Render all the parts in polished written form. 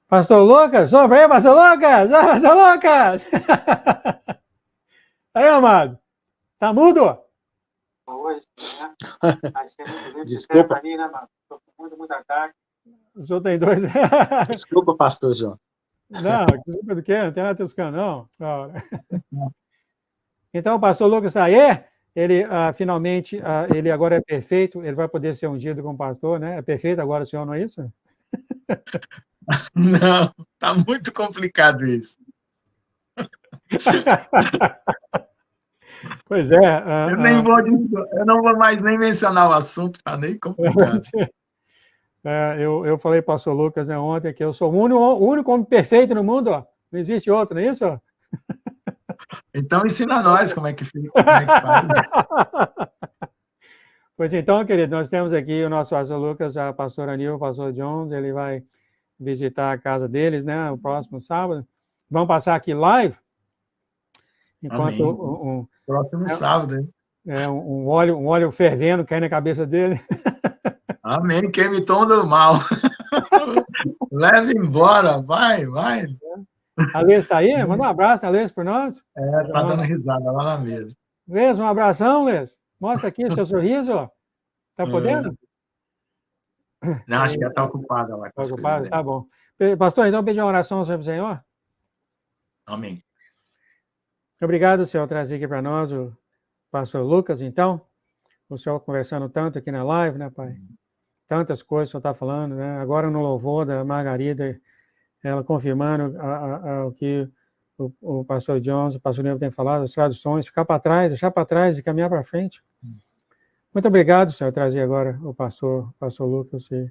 Pastor Lucas, sobre aí, Pastor Lucas! Ah, Pastor Lucas! Aí, amado, tá mudo? Hoje, né? Achei muito bem Desculpa. ali, né, mano? Tô com muito ataque. O senhor tem dois. Desculpa, pastor João. Não, desculpa do quê? Não tem nada toscano, não. Então, o pastor Lucas está aí. Ele finalmente, ele agora é perfeito, ele vai poder ser ungido como pastor, né? É perfeito agora, o senhor, não é isso? Não, tá muito complicado isso. Pois é. Eu não vou mais nem mencionar o assunto, tá nem complicado. Eu falei para o pastor Lucas, né, ontem que eu sou o único homem perfeito no mundo, ó. Não existe outro, não é isso? Então ensina nós como é que faz. Pois então, querido, nós temos aqui o nosso pastor Lucas, a pastora Nil, o pastor Jones, ele vai visitar a casa deles, né, o próximo sábado. Vão passar aqui live, enquanto Próximo sábado, hein? um óleo fervendo cai na cabeça dele. Amém. Quem me toma do mal. Leve embora, vai. A Lês está aí? Manda um abraço, a Lês, por nós. Tá dando risada lá na mesa. Lês, um abração, Lês. Mostra aqui o seu sorriso, ó. Tá podendo? Não, acho que ela está ocupada lá com as coisas dela. Tá bom. Pastor, então pedir uma oração sobre o Senhor. Amém. Obrigado, Senhor, por trazer aqui para nós o pastor Lucas, então. O Senhor conversando tanto aqui na live, né, Pai? Tantas coisas que o Senhor está falando, né? Agora no louvor da Margarida, ela confirmando o que o pastor Jones, o pastor Nilo tem falado, as traduções, ficar para trás, deixar para trás e caminhar para frente. Muito obrigado, Senhor, trazer agora o pastor Lucas. E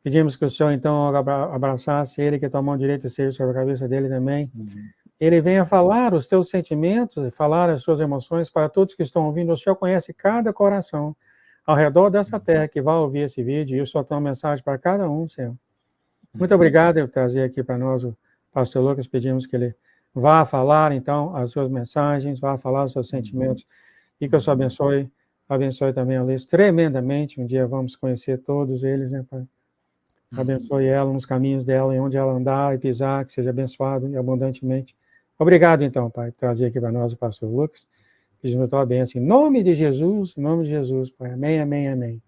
pedimos que o Senhor, então, abraçasse ele, que a tua mão direita seja sobre a cabeça dele também. Ele venha falar os teus sentimentos, falar as suas emoções para todos que estão ouvindo. O Senhor conhece cada coração ao redor dessa terra que vai ouvir esse vídeo, e o Senhor tem uma mensagem para cada um, Senhor. Muito obrigado por trazer aqui para nós o pastor Lucas. Pedimos que ele vá falar, então, as suas mensagens, vá falar os seus sentimentos, e que o Senhor abençoe também a Liz tremendamente. Um dia vamos conhecer todos eles, né, Pai? Abençoe ela nos caminhos dela, em onde ela andar e pisar, que seja abençoado e abundantemente. Obrigado, então, Pai, por trazer aqui para nós o pastor Lucas. Pedimos a tua bênção. Em nome de Jesus, Pai. Amém, amém, amém.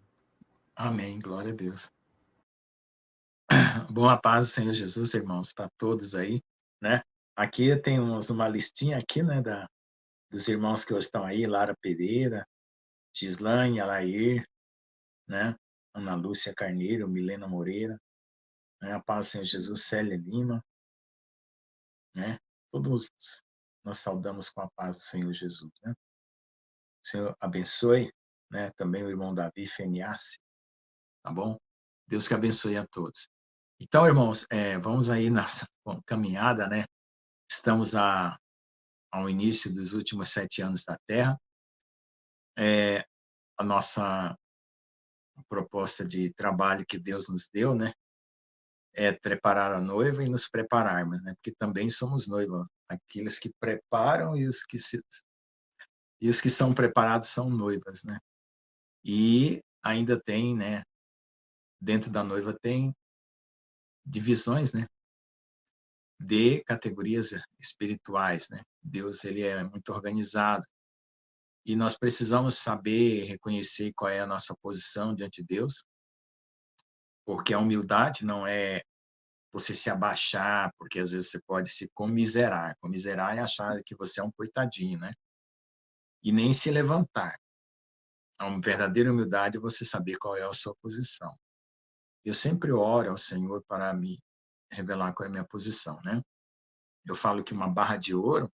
Amém, glória a Deus. Bom, a paz do Senhor Jesus, irmãos, para todos aí, né? Aqui tem uma listinha aqui, né, dos irmãos que estão aí, Lara Pereira, Gislaine, Alair, né? Ana Lúcia Carneiro, Milena Moreira, né? A paz do Senhor Jesus, Célia Lima, né? Todos nós saudamos com a paz do Senhor Jesus, né? O Senhor abençoe, né? Também o irmão Davi Feniassi, tá bom? Deus que abençoe a todos. Então, irmãos, vamos aí nessa caminhada, né? Estamos ao início dos últimos 7 anos da Terra. A nossa proposta de trabalho que Deus nos deu, né? É preparar a noiva e nos prepararmos, né? Porque também somos noiva. Aqueles que preparam e os que são preparados são noivas, né? E ainda tem, né? Dentro da noiva tem divisões, né? De categorias espirituais, né? Deus, ele é muito organizado. E nós precisamos saber reconhecer qual é a nossa posição diante de Deus, porque a humildade não é você se abaixar, porque às vezes você pode se comiserar. Comiserar é achar que você é um coitadinho, né? E nem se levantar. A verdadeira humildade é você saber qual é a sua posição. Eu sempre oro ao Senhor para me revelar qual é a minha posição, né? Eu falo que uma barra de ouro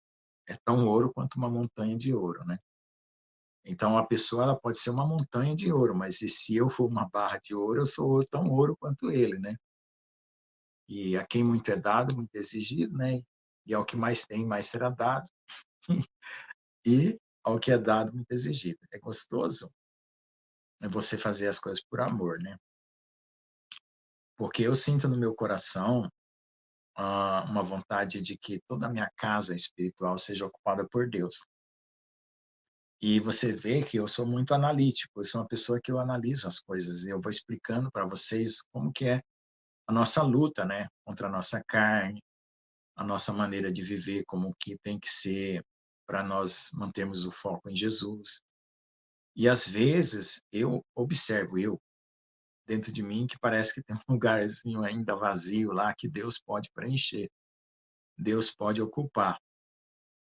é tão ouro quanto uma montanha de ouro, né? Então, a pessoa ela pode ser uma montanha de ouro, mas se eu for uma barra de ouro, eu sou tão ouro quanto ele, né? E a quem muito é dado, muito é exigido, né? E ao que mais tem, mais será dado. E ao que é dado, muito é exigido. É gostoso você fazer as coisas por amor, né? Porque eu sinto no meu coração uma vontade de que toda a minha casa espiritual seja ocupada por Deus. E você vê que eu sou muito analítico, eu sou uma pessoa que eu analiso as coisas, e eu vou explicando para vocês como que é a nossa luta, né, contra a nossa carne, a nossa maneira de viver, como que tem que ser para nós mantermos o foco em Jesus. E às vezes eu observo, dentro de mim, que parece que tem um lugarzinho ainda vazio lá que Deus pode preencher, Deus pode ocupar.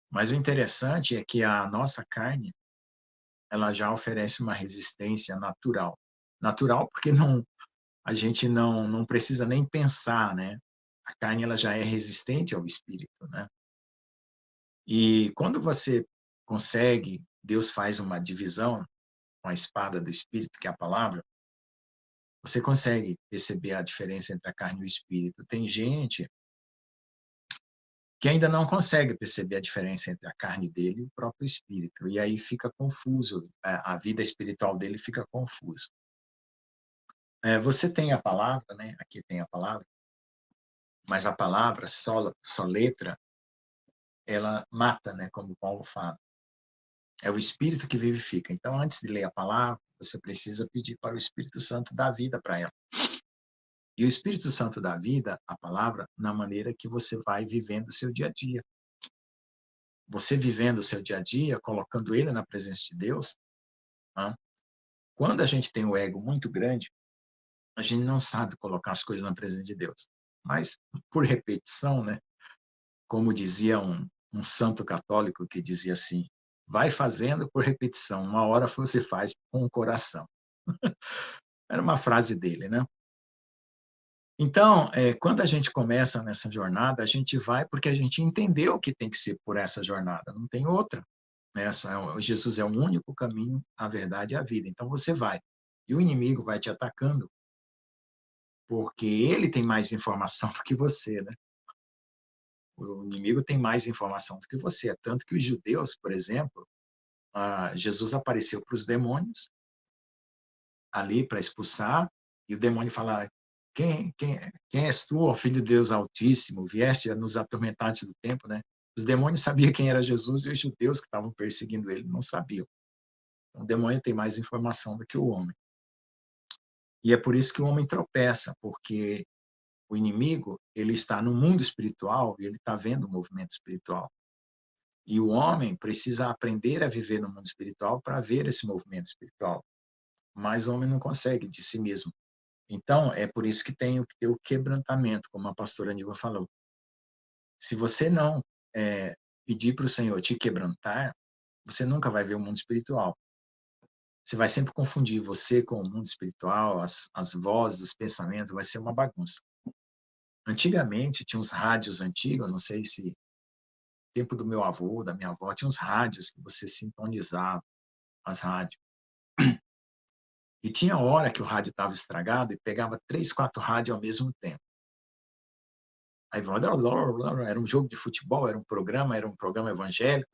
Mas o interessante é que a nossa carne, ela já oferece uma resistência natural. Natural porque a gente não precisa nem pensar, né? A carne ela já é resistente ao espírito, né? E quando você consegue, Deus faz uma divisão com a espada do espírito, que é a palavra, você consegue perceber a diferença entre a carne e o espírito. Tem gente que ainda não consegue perceber a diferença entre a carne dele e o próprio espírito. E aí fica confuso, a vida espiritual dele fica confusa. Você tem a palavra, né? Aqui tem a palavra, mas a palavra, só letra, ela mata, né? Como Paulo fala. É o Espírito que vivifica. Então, antes de ler a palavra, você precisa pedir para o Espírito Santo dar vida para ela. E o Espírito Santo dá vida, a palavra, na maneira que você vai vivendo o seu dia a dia. Você vivendo o seu dia a dia, colocando ele na presença de Deus, né? Quando a gente tem o ego muito grande, a gente não sabe colocar as coisas na presença de Deus. Mas, por repetição, né? Como dizia um santo católico que dizia assim, vai fazendo por repetição, uma hora você faz com o coração. Era uma frase dele, né? Então, quando a gente começa nessa jornada, a gente vai porque a gente entendeu que tem que ser por essa jornada, não tem outra. Jesus é o único caminho, a verdade e a vida. Então você vai. E o inimigo vai te atacando, porque ele tem mais informação do que você, né? O inimigo tem mais informação do que você. É tanto que os judeus, por exemplo, Jesus apareceu para os demônios ali para expulsar, e o demônio fala: quem és tu, ó filho de Deus Altíssimo? Vieste a nos atormentar antes do tempo, né? Os demônios sabiam quem era Jesus e os judeus que estavam perseguindo ele não sabiam. Então, o demônio tem mais informação do que o homem. E é por isso que o homem tropeça, porque o inimigo ele está no mundo espiritual e ele está vendo o movimento espiritual. E o homem precisa aprender a viver no mundo espiritual para ver esse movimento espiritual. Mas o homem não consegue de si mesmo. Então, é por isso que tem que ter o quebrantamento, como a pastora Nilva falou. Se você não pedir para o Senhor te quebrantar, você nunca vai ver o mundo espiritual. Você vai sempre confundir você com o mundo espiritual, as vozes, os pensamentos, vai ser uma bagunça. Antigamente, tinha uns rádios antigos, não sei se tempo do meu avô, da minha avó, tinha uns rádios que você sintonizava, as rádios. E tinha hora que o rádio estava estragado e pegava 3, 4 rádios ao mesmo tempo. Aí era um jogo de futebol, era um programa evangélico.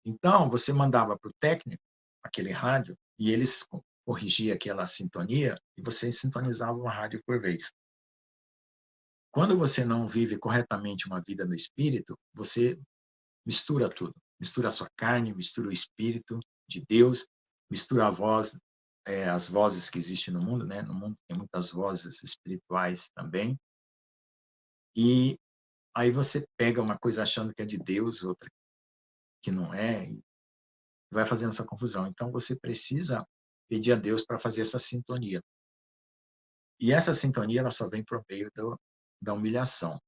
Então, você mandava para o técnico aquele rádio e eles corrigiam aquela sintonia e você sintonizava uma rádio por vez. Quando você não vive corretamente uma vida no espírito, você mistura tudo. Mistura a sua carne, mistura o espírito de Deus, mistura a voz, as vozes que existem no mundo, né? No mundo tem muitas vozes espirituais também. E aí você pega uma coisa achando que é de Deus, outra que não é, e vai fazendo essa confusão. Então você precisa pedir a Deus para fazer essa sintonia. E essa sintonia ela só vem por meio da humilhação.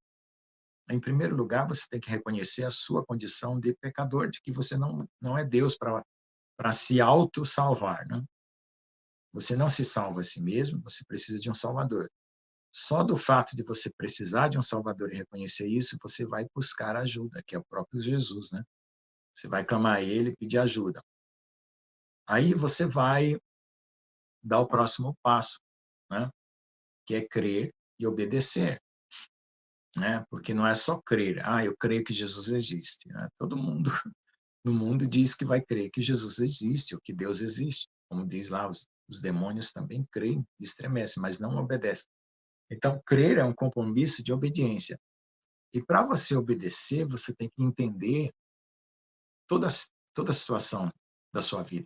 Em primeiro lugar, você tem que reconhecer a sua condição de pecador, de que você não é Deus para se auto-salvar. Né? Você não se salva a si mesmo, você precisa de um Salvador. Só do fato de você precisar de um Salvador e reconhecer isso, você vai buscar ajuda, que é o próprio Jesus. Né? Você vai clamar a Ele e pedir ajuda. Aí você vai dar o próximo passo, né? Que é crer e obedecer. Né? Porque não é só crer, eu creio que Jesus existe. Né? Todo mundo no mundo diz que vai crer que Jesus existe, ou que Deus existe. Como diz lá, os demônios também creem, estremecem, mas não obedecem. Então, crer é um compromisso de obediência. E para você obedecer, você tem que entender toda, toda a situação da sua vida.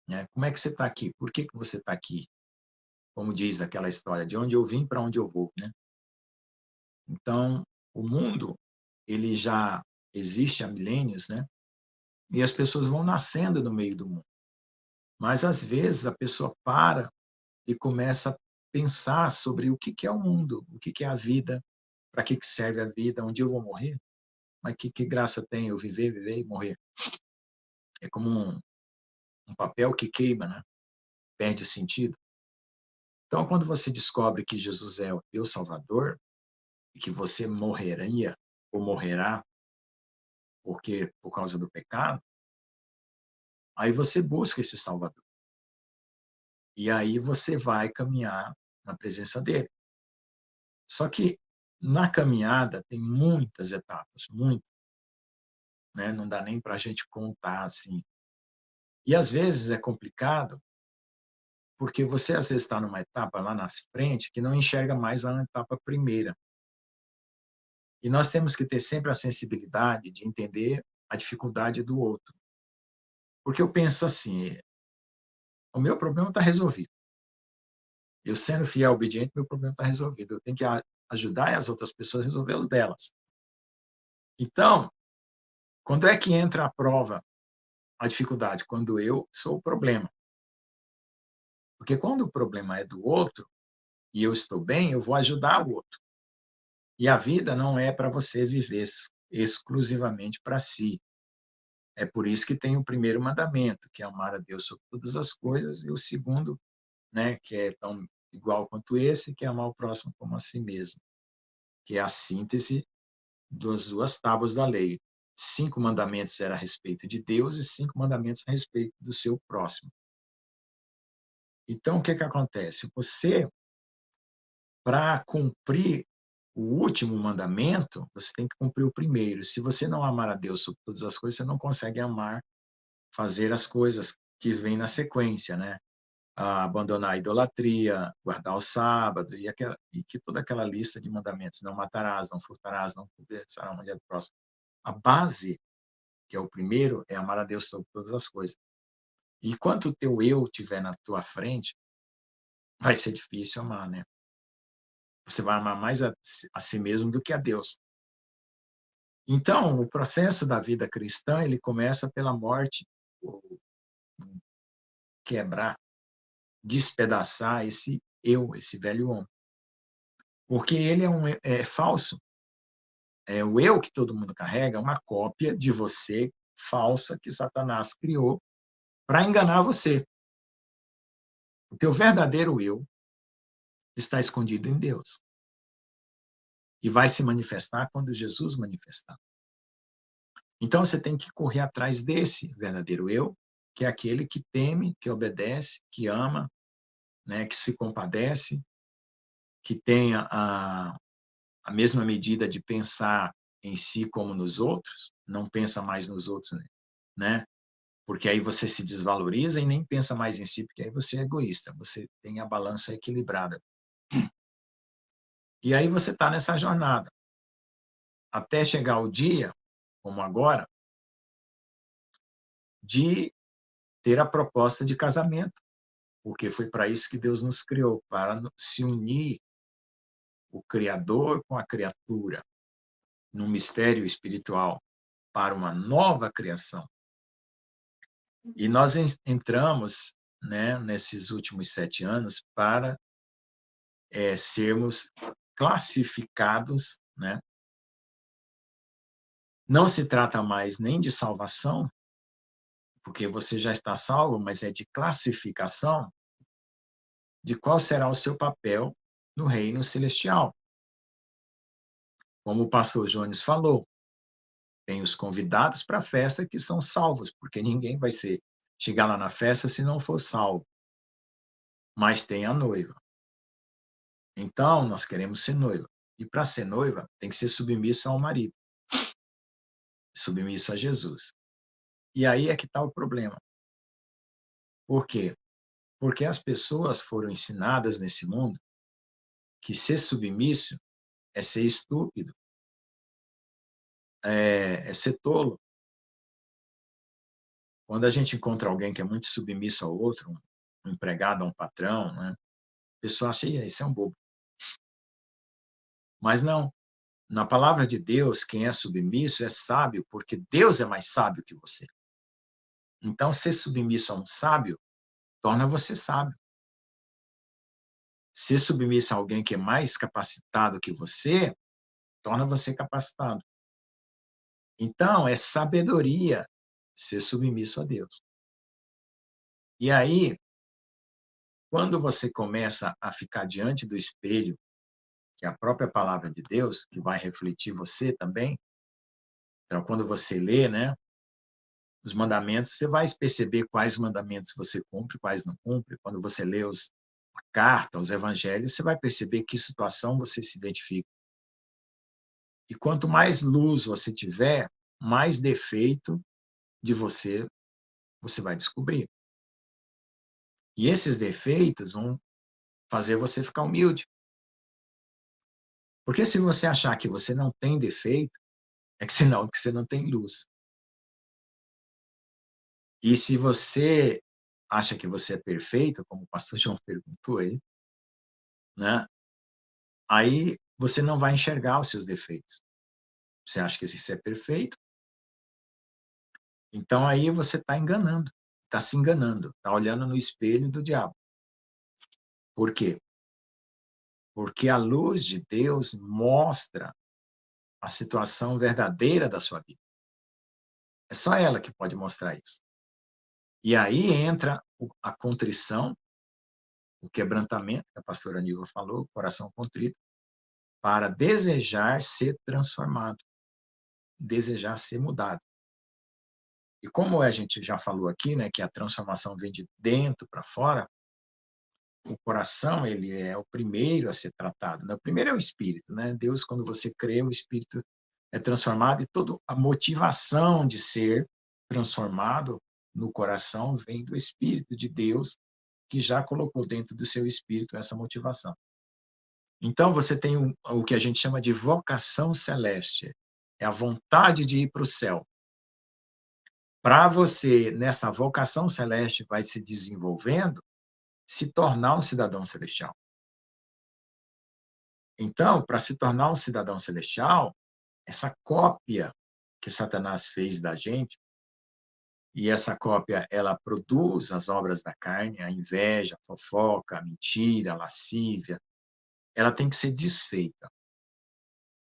Né? Como é que você está aqui? Por que você está aqui? como diz aquela história, de onde eu vim para onde eu vou, né? Então, o mundo, ele já existe há milênios, né? E as pessoas vão nascendo no meio do mundo. Mas, às vezes, a pessoa para e começa a pensar sobre o que é o mundo, o que é a vida, para que serve a vida, onde eu vou morrer, mas que graça tem eu viver, viver e morrer? É como um papel que queima, né? Perde o sentido. Então, quando você descobre que Jesus é o teu Salvador, e que você morreria ou morrerá por causa do pecado, aí você busca esse Salvador. E aí você vai caminhar na presença dele. Só que na caminhada tem muitas etapas, muitas, né? Não dá nem para a gente contar assim. E às vezes é complicado, porque você às vezes está numa etapa lá na frente que não enxerga mais a etapa primeira. E nós temos que ter sempre a sensibilidade de entender a dificuldade do outro. Porque eu penso assim, o meu problema está resolvido. Eu sendo fiel e obediente, meu problema está resolvido. Eu tenho que ajudar as outras pessoas a resolver os delas. Então, quando é que entra a prova, a dificuldade? Quando eu sou o problema. Porque quando o problema é do outro e eu estou bem, eu vou ajudar o outro. E a vida não é para você viver exclusivamente para si. É por isso que tem o primeiro mandamento, que é amar a Deus sobre todas as coisas, e o segundo, né, que é tão igual quanto esse, que é amar o próximo como a si mesmo, que é a síntese das duas tábuas da lei. 5 mandamentos eram a respeito de Deus e 5 mandamentos a respeito do seu próximo. Então, o que acontece? Você, para cumprir o último mandamento, você tem que cumprir o primeiro. Se você não amar a Deus sobre todas as coisas, você não consegue amar, fazer as coisas que vêm na sequência, né? Abandonar a idolatria, guardar o sábado, e que toda aquela lista de mandamentos, não matarás, não furtarás, não cobiçarás a mulher do próximo. A base, que é o primeiro, é amar a Deus sobre todas as coisas. E enquanto o teu eu estiver na tua frente, vai ser difícil amar, né? Você vai amar mais a si mesmo do que a Deus. Então, o processo da vida cristã, ele começa pela morte, quebrar, despedaçar esse eu, esse velho homem. Porque ele é falso. É o eu que todo mundo carrega, uma cópia de você falsa que Satanás criou para enganar você. O teu verdadeiro eu está escondido em Deus. E vai se manifestar quando Jesus manifestar. Então você tem que correr atrás desse verdadeiro eu, que é aquele que teme, que obedece, que ama, né, que se compadece, que tenha a mesma medida de pensar em si como nos outros, não pensa mais nos outros, né? Porque aí você se desvaloriza e nem pensa mais em si, porque aí você é egoísta, você tem a balança equilibrada. E aí você está nessa jornada, até chegar o dia, como agora, de ter a proposta de casamento, porque foi para isso que Deus nos criou, para se unir o Criador com a criatura, num mistério espiritual, para uma nova criação. E nós entramos, né, nesses últimos 7 anos para sermos classificados, né? Não se trata mais nem de salvação, porque você já está salvo, mas é de classificação de qual será o seu papel no reino celestial. Como o pastor Jones falou, tem os convidados para a festa que são salvos, porque ninguém vai chegar lá na festa se não for salvo. Mas tem a noiva. Então, nós queremos ser noiva. E para ser noiva, tem que ser submisso ao marido. Submisso a Jesus. E aí é que está o problema. Por quê? Porque as pessoas foram ensinadas nesse mundo que ser submisso é ser estúpido, é ser tolo. Quando a gente encontra alguém que é muito submisso ao outro, um empregado a um patrão, né? pessoa acha, "Ih, esse é um bobo". Mas não, na palavra de Deus, quem é submisso é sábio, porque Deus é mais sábio que você. Então, ser submisso a um sábio torna você sábio. Ser submisso a alguém que é mais capacitado que você, torna você capacitado. Então, é sabedoria ser submisso a Deus. E aí, quando você começa a ficar diante do espelho, que é a própria palavra de Deus, que vai refletir você também, então, quando você lê, né, os mandamentos, você vai perceber quais mandamentos você cumpre, quais não cumpre. Quando você lê a carta, os evangelhos, você vai perceber que situação você se identifica. E quanto mais luz você tiver, mais defeito de você vai descobrir. E esses defeitos vão fazer você ficar humilde. Porque se você achar que você não tem defeito, é que sinal que você não tem luz. E se você acha que você é perfeito, como o pastor João perguntou aí, né? Aí você não vai enxergar os seus defeitos. Você acha que você é perfeito, então aí você está enganando, está se enganando, está olhando no espelho do diabo. Por quê? Porque a luz de Deus mostra a situação verdadeira da sua vida. É só ela que pode mostrar isso. E aí entra a contrição, o quebrantamento, que a pastora Nilva falou, o coração contrito, para desejar ser transformado, desejar ser mudado. E como a gente já falou aqui, né, que a transformação vem de dentro para fora, o coração, ele é o primeiro a ser tratado, né? O primeiro é o espírito, né? Deus, quando você crê, o espírito é transformado e toda a motivação de ser transformado no coração vem do Espírito de Deus, que já colocou dentro do seu espírito essa motivação. Então, você tem o que a gente chama de vocação celeste, é a vontade de ir para o céu. Para você, nessa vocação celeste, vai se desenvolvendo, se tornar um cidadão celestial. Então, para se tornar um cidadão celestial, essa cópia que Satanás fez da gente, e essa cópia, ela produz as obras da carne, a inveja, a fofoca, a mentira, a lascívia, ela tem que ser desfeita.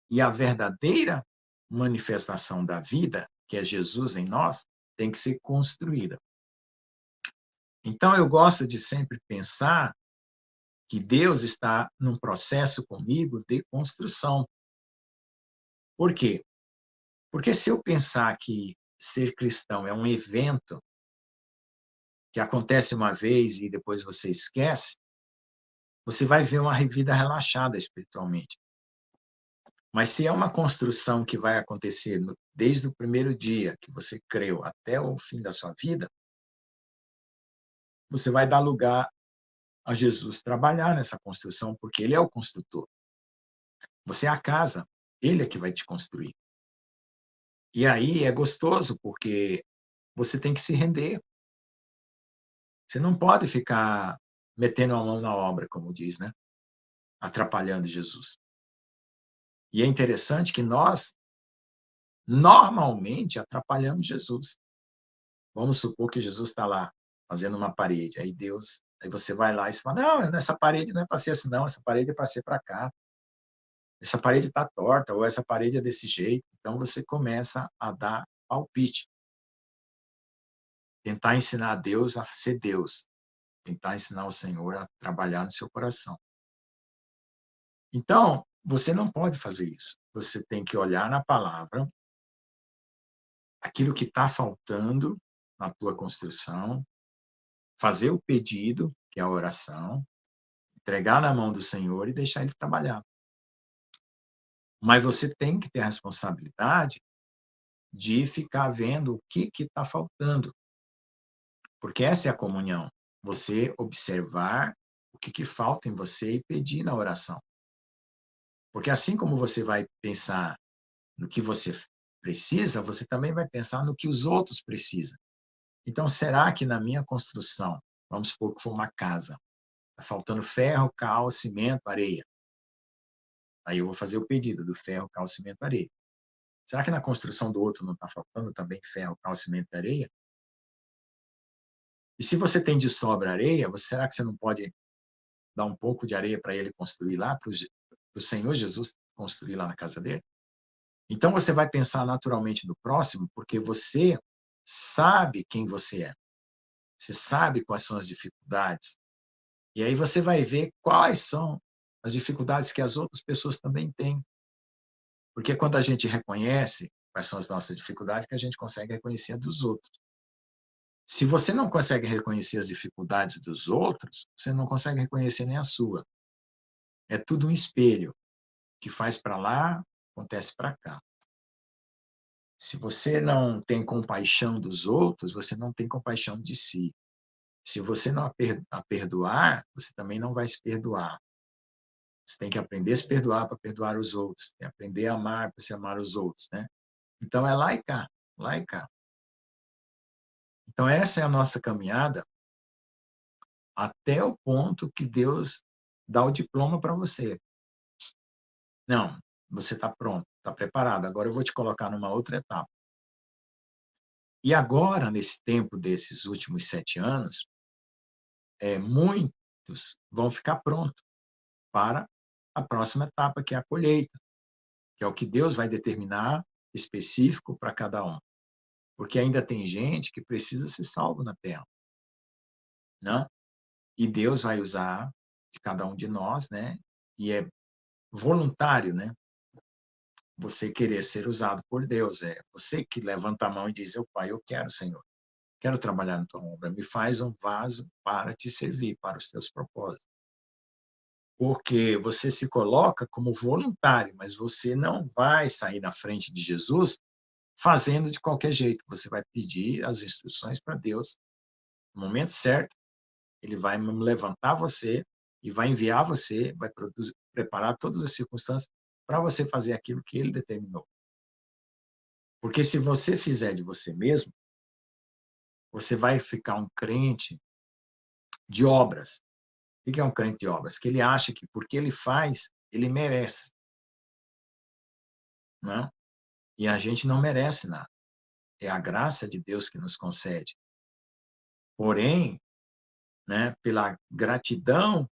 E a verdadeira manifestação da vida, que é Jesus em nós, tem que ser construída. Então, eu gosto de sempre pensar que Deus está num processo comigo de construção. Por quê? Porque se eu pensar que ser cristão é um evento que acontece uma vez e depois você esquece, você vai ver uma vida relaxada espiritualmente. Mas se é uma construção que vai acontecer desde o primeiro dia que você creu até o fim da sua vida, você vai dar lugar a Jesus trabalhar nessa construção, porque ele é o construtor. Você é a casa, ele é que vai te construir. E aí é gostoso, porque você tem que se render. Você não pode ficar metendo a mão na obra, como diz, né? Atrapalhando Jesus. E é interessante que nós, normalmente, atrapalhamos Jesus. Vamos supor que Jesus está lá, fazendo uma parede. Aí você vai lá e você fala, não, essa parede não é para ser assim, não, essa parede é para ser para cá. Essa parede está torta, ou essa parede é desse jeito. Então, você começa a dar palpite. Tentar ensinar a Deus a ser Deus. Tentar ensinar o Senhor a trabalhar no seu coração. Então, você não pode fazer isso. Você tem que olhar na palavra aquilo que está faltando na tua construção, fazer o pedido, que é a oração, entregar na mão do Senhor e deixar Ele trabalhar. Mas você tem que ter a responsabilidade de ficar vendo o que está faltando. Porque essa é a comunhão. Você observar o que falta em você e pedir na oração. Porque assim como você vai pensar no que você precisa, você também vai pensar no que os outros precisam. Então, será que na minha construção, vamos supor que for uma casa, Está faltando ferro, cal, cimento, areia. Aí eu vou fazer o pedido do ferro, cal, cimento, areia. Será que na construção do outro não está faltando também ferro, cal, cimento e areia? E se você tem de sobra areia, será que você não pode dar um pouco de areia para ele construir lá, para o Senhor Jesus construir lá na casa dele? Então você vai pensar naturalmente no próximo, porque você sabe quem você é. Você sabe quais são as dificuldades. E aí você vai ver quais são as dificuldades que as outras pessoas também têm. Porque quando a gente reconhece quais são as nossas dificuldades, que a gente consegue reconhecer a dos outros. Se você não consegue reconhecer as dificuldades dos outros, você não consegue reconhecer nem a sua. É tudo um espelho que faz para lá, acontece para cá. Se você não tem compaixão dos outros, você não tem compaixão de si. Se você não a perdoar, você também não vai se perdoar. Você tem que aprender a se perdoar para perdoar os outros. Tem que aprender a amar para se amar os outros, né? Então é lá e cá, lá e cá. Então essa é a nossa caminhada até o ponto que Deus dá o diploma para você. Não, você está pronto, está preparado. Agora eu vou te colocar numa outra etapa. E agora, nesse tempo desses últimos 7 anos, muitos vão ficar prontos para a próxima etapa, que é a colheita, que é o que Deus vai determinar específico para cada um. Porque ainda tem gente que precisa ser salvo na terra, né? E Deus vai usar de cada um de nós, né? E é voluntário, né? Você querer ser usado por Deus. É você que levanta a mão e diz: "Eu, Pai, eu quero, Senhor. Quero trabalhar na tua obra. Me faz um vaso para te servir, para os teus propósitos." Porque você se coloca como voluntário, mas você não vai sair na frente de Jesus fazendo de qualquer jeito. Você vai pedir as instruções para Deus. No momento certo, ele vai levantar você e vai enviar você, vai preparar todas as circunstâncias para você fazer aquilo que ele determinou. Porque se você fizer de você mesmo, você vai ficar um crente de obras. O que é um crente de obras? Que ele acha que porque ele faz, ele merece, né? E a gente não merece nada. É a graça de Deus que nos concede. Porém, né, pela gratidão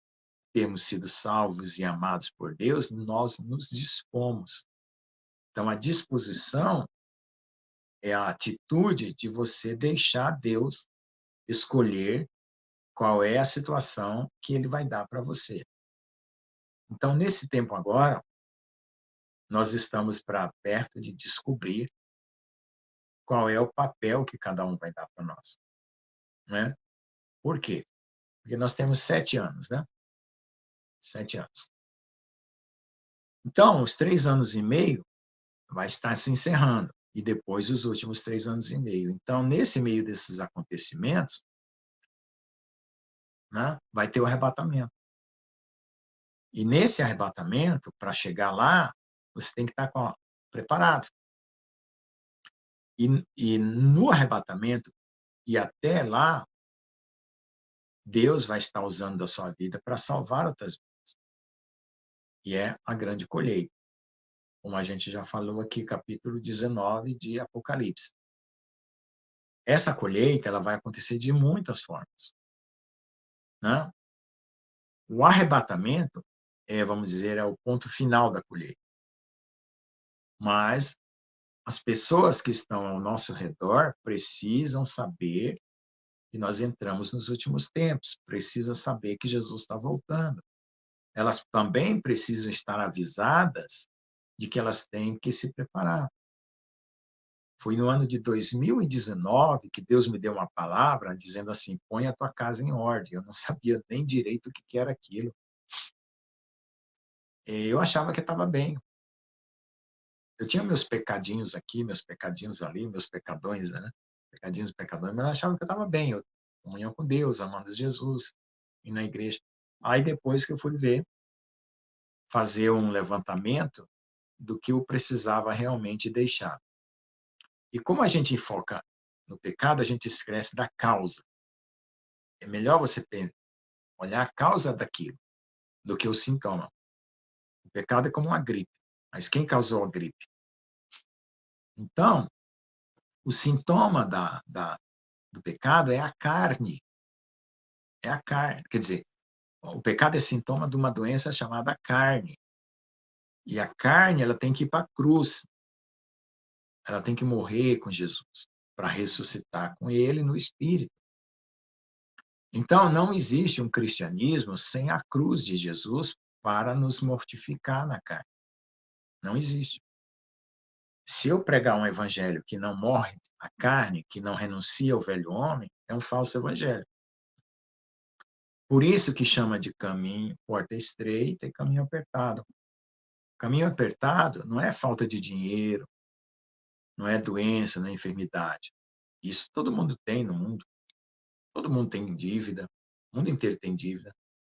termos sido salvos e amados por Deus, nós nos dispomos. Então, a disposição é a atitude de você deixar Deus escolher qual é a situação que ele vai dar para você. Então, nesse tempo agora, nós estamos para perto de descobrir qual é o papel que cada um vai dar para nós, né? Por quê? Porque nós temos 7 anos, né? 7 anos. Então, os 3 anos e meio vai estar se encerrando, e depois os últimos 3 anos e meio. Então, nesse meio desses acontecimentos, né, vai ter o arrebatamento. E nesse arrebatamento, para chegar lá, você tem que estar preparado. E no arrebatamento, e até lá, Deus vai estar usando da sua vida para salvar outras vidas. E é a grande colheita, como a gente já falou aqui, capítulo 19 de Apocalipse. Essa colheita ela vai acontecer de muitas formas, né? O arrebatamento vamos dizer, é o ponto final da colheita. Mas as pessoas que estão ao nosso redor precisam saber que nós entramos nos últimos tempos, precisam saber que Jesus está voltando. Elas também precisam estar avisadas de que elas têm que se preparar. Foi no ano de 2019 que Deus me deu uma palavra dizendo assim: põe a tua casa em ordem. Eu não sabia nem direito o que era aquilo. Eu achava que estava bem. Eu tinha meus pecadinhos aqui, meus pecadinhos ali, meus pecadões, né? Pecadinhos e pecadões, mas eu achava que eu estava bem. Eu comunhão com Deus, amando Jesus, e na igreja. Aí depois que eu fui ver, fazer um levantamento do que eu precisava realmente deixar. E como a gente foca no pecado, a gente esquece da causa. É melhor você olhar a causa daquilo, do que o sintoma. O pecado é como uma gripe, mas quem causou a gripe? Então, o sintoma do pecado é a carne. É a carne. Quer dizer, o pecado é sintoma de uma doença chamada carne. E a carne, ela tem que ir para a cruz. Ela tem que morrer com Jesus para ressuscitar com ele no espírito. Então, não existe um cristianismo sem a cruz de Jesus para nos mortificar na carne. Não existe. Se eu pregar um evangelho que não morre a carne, que não renuncia ao velho homem, é um falso evangelho. Por isso que chama de caminho, porta estreita e caminho apertado. Caminho apertado não é falta de dinheiro, não é doença, não é enfermidade. Isso todo mundo tem no mundo. Todo mundo tem dívida. O mundo inteiro tem dívida.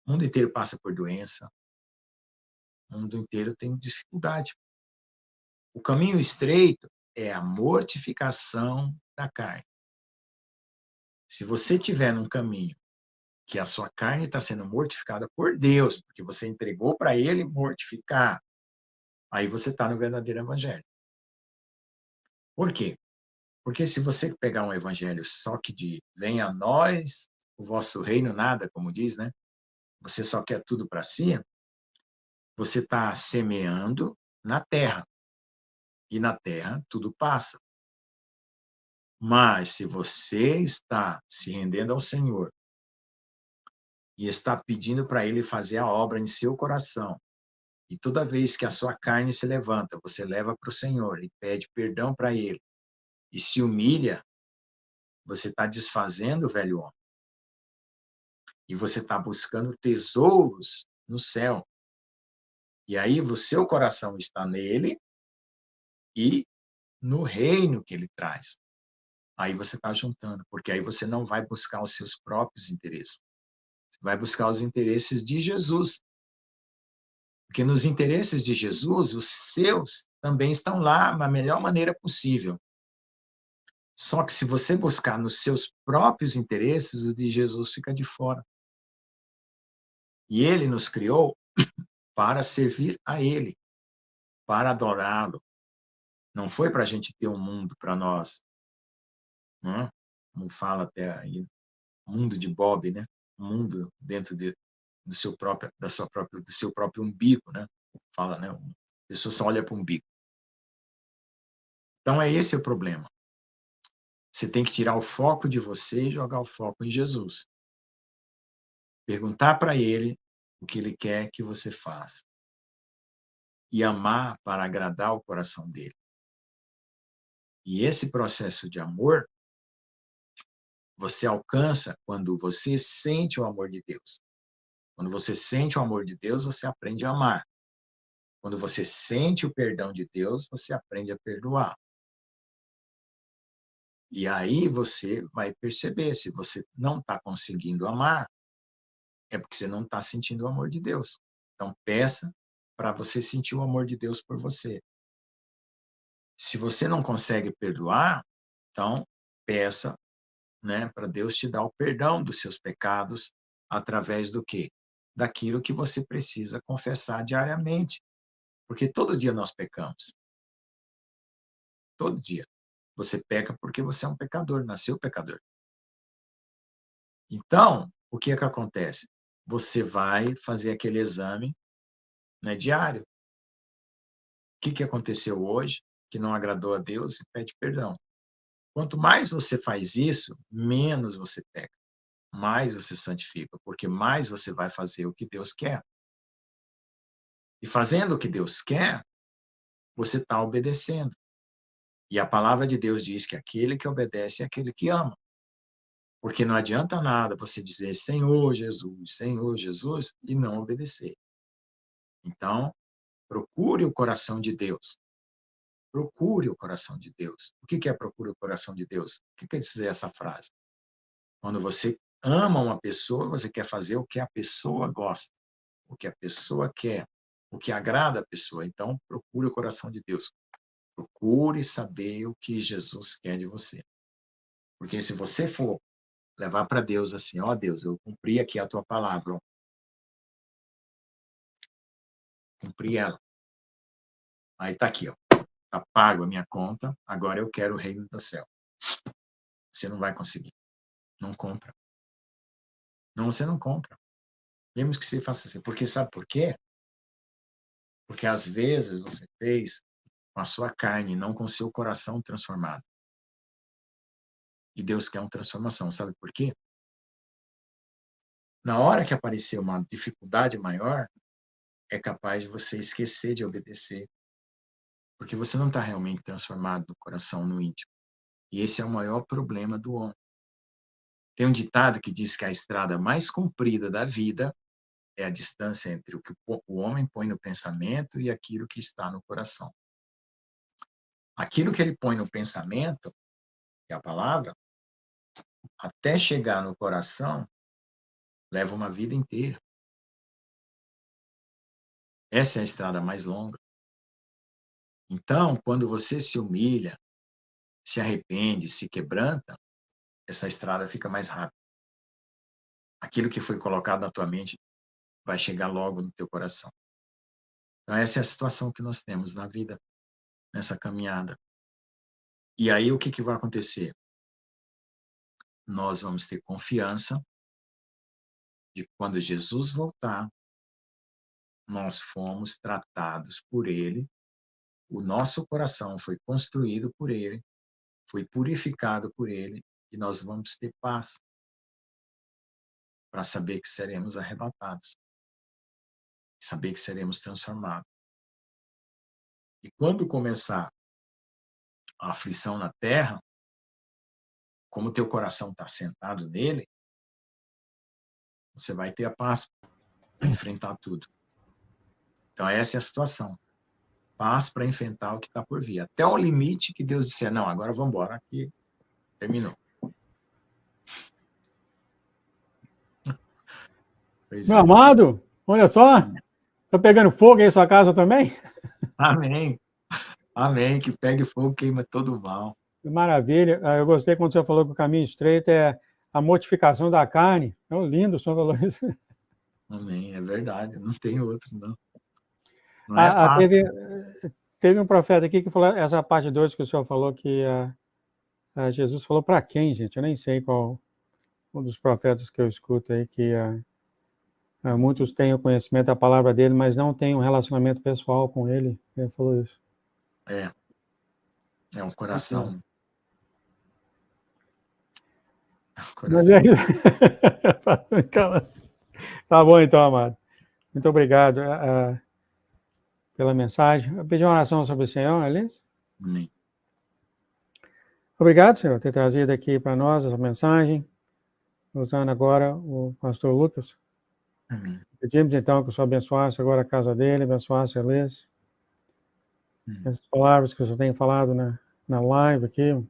O mundo inteiro passa por doença. O mundo inteiro tem dificuldade. O caminho estreito é a mortificação da carne. Se você tiver num caminho que a sua carne está sendo mortificada por Deus, porque você entregou para Ele mortificar, aí você está no verdadeiro evangelho. Por quê? Porque se você pegar um evangelho só que de venha a nós, o vosso reino nada, como diz, né? Você só quer tudo para si, você está semeando na terra. E na terra tudo passa. Mas se você está se rendendo ao Senhor e está pedindo para Ele fazer a obra em seu coração, e toda vez que a sua carne se levanta, você leva para o Senhor e pede perdão para Ele, e se humilha, você está desfazendo o velho homem. E você está buscando tesouros no céu. E aí o seu coração está nele e no reino que ele traz. Aí você está juntando, porque aí você não vai buscar os seus próprios interesses. Você vai buscar os interesses de Jesus. Porque nos interesses de Jesus, os seus também estão lá na melhor maneira possível. Só que se você buscar nos seus próprios interesses, o de Jesus fica de fora. E ele nos criou para servir a ele, para adorá-lo. Não foi para a gente ter um mundo para nós, não é? Como fala até aí, mundo de Bob, né? Um mundo dentro do seu próprio, do seu próprio umbigo, né? Fala, né? A pessoa só olha para o umbigo. Então é esse o problema. Você tem que tirar o foco de você e jogar o foco em Jesus. Perguntar para ele o que ele quer que você faça. E amar para agradar o coração dele. E esse processo de amor você alcança quando você sente o amor de Deus. Quando você sente o amor de Deus, você aprende a amar. Quando você sente o perdão de Deus, você aprende a perdoar. E aí você vai perceber, se você não está conseguindo amar, é porque você não está sentindo o amor de Deus. Então, peça para você sentir o amor de Deus por você. Se você não consegue perdoar, então, peça, né, para Deus te dar o perdão dos seus pecados através do quê? Daquilo que você precisa confessar diariamente. Porque todo dia nós pecamos. Todo dia. Você peca porque você é um pecador, nasceu pecador. Então, o que é que acontece? Você vai fazer aquele exame, né, diário. O que aconteceu hoje que não agradou a Deus e pede perdão. Quanto mais você faz isso, menos você peca, mais você santifica, porque mais você vai fazer o que Deus quer. E fazendo o que Deus quer, você está obedecendo. E a palavra de Deus diz que aquele que obedece é aquele que ama. Porque não adianta nada você dizer Senhor Jesus, e não obedecer. Então, procure o coração de Deus. Procure o coração de Deus. O que é procure o coração de Deus? O que quer dizer essa frase? Quando você ama uma pessoa, você quer fazer o que a pessoa gosta, o que a pessoa quer, o que agrada a pessoa. Então, procure o coração de Deus. Procure saber o que Jesus quer de você. Porque se você for levar para Deus assim, ó Deus, eu cumpri aqui a tua palavra, ó. Cumpri ela. Aí tá aqui, ó. Tá pago a minha conta, agora eu quero o reino do céu. Você não vai conseguir. Não compra. Não, você não compra. Mesmo que você faça assim. Porque sabe por quê? Porque às vezes você fez com a sua carne, não com o seu coração transformado. E Deus quer uma transformação. Sabe por quê? Na hora que aparecer uma dificuldade maior, é capaz de você esquecer de obedecer. Porque você não está realmente transformado no coração, no íntimo. E esse é o maior problema do homem. Tem um ditado que diz que a estrada mais comprida da vida é a distância entre o que o homem põe no pensamento e aquilo que está no coração. Aquilo que ele põe no pensamento, que é a palavra, até chegar no coração, leva uma vida inteira. Essa é a estrada mais longa. Então, quando você se humilha, se arrepende, se quebranta, essa estrada fica mais rápida. Aquilo que foi colocado na tua mente vai chegar logo no teu coração. Então, essa é a situação que nós temos na vida, nessa caminhada. E aí, o que vai acontecer? Nós vamos ter confiança de que quando Jesus voltar, nós fomos tratados por Ele, o nosso coração foi construído por Ele, foi purificado por Ele, e nós vamos ter paz para saber que seremos arrebatados, saber que seremos transformados. E quando começar a aflição na terra, como o teu coração está sentado nele, você vai ter a paz para enfrentar tudo. Então, essa é a situação. Paz para enfrentar o que está por vir. Até o limite que Deus disser, não, agora vamos embora, aqui terminou. Pois Meu é. amado, olha só, está pegando fogo aí em sua casa também? Amém. Amém. Que pegue fogo, queima todo o mal. Maravilha. Eu gostei quando o senhor falou que o caminho estreito é a mortificação da carne. É lindo o senhor falou isso. Amém. É verdade. Não tem outro, não. Não é Teve, fácil. teve um profeta aqui que falou, essa parte 2 que o senhor falou, que Jesus falou para quem, gente? Eu nem sei qual um dos profetas que eu escuto aí, que muitos têm o conhecimento da palavra dele, mas não têm um relacionamento pessoal com ele. Ele falou isso. É um coração. Mas é... Tá bom então, amado. Muito obrigado pela mensagem. Eu pedi uma oração sobre o Senhor, Alice. Amém. Obrigado, Senhor, por ter trazido aqui para nós essa mensagem, usando agora o pastor Lucas. Amém. Pedimos então que o Senhor abençoasse agora a casa dele, abençoasse a Alice. As palavras que o Senhor tem falado na live aqui,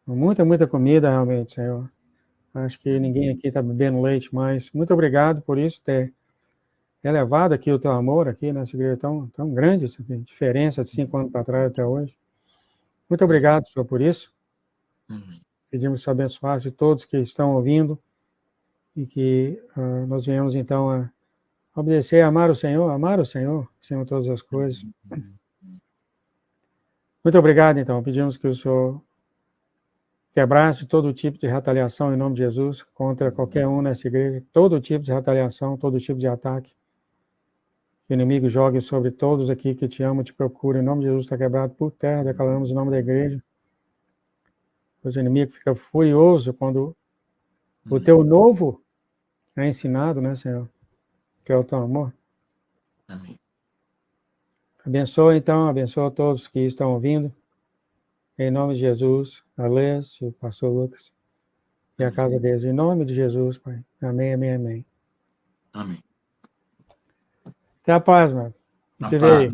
muita comida realmente, Senhor. Acho que ninguém aqui está bebendo leite mais. Muito obrigado por isso, ter elevado aqui o teu amor aqui nessa igreja tão grande, essa diferença de 5 anos para trás até hoje. Muito obrigado, Senhor, por isso. Pedimos que o Senhor abençoasse todos que estão ouvindo e que nós venhamos então a obedecer, amar o Senhor acima de todas as coisas. Muito obrigado, então. Pedimos que o Senhor quebrasse todo tipo de retaliação em nome de Jesus contra qualquer um nessa igreja, todo tipo de retaliação, todo tipo de ataque. Que o inimigo jogue sobre todos aqui que te amam, te procuram. Em nome de Jesus está quebrado por terra, declaramos o nome da igreja. O inimigo fica furioso quando o teu novo é ensinado, né, Senhor? Que é o teu amor. Amém. Abençoa, então, abençoa todos que estão ouvindo. Em nome de Jesus, a Lês, o pastor Lucas e a casa deles. Em nome de Jesus, Pai. Amém, amém, amém. Amém. Até a paz, mano. A gente se vê aí.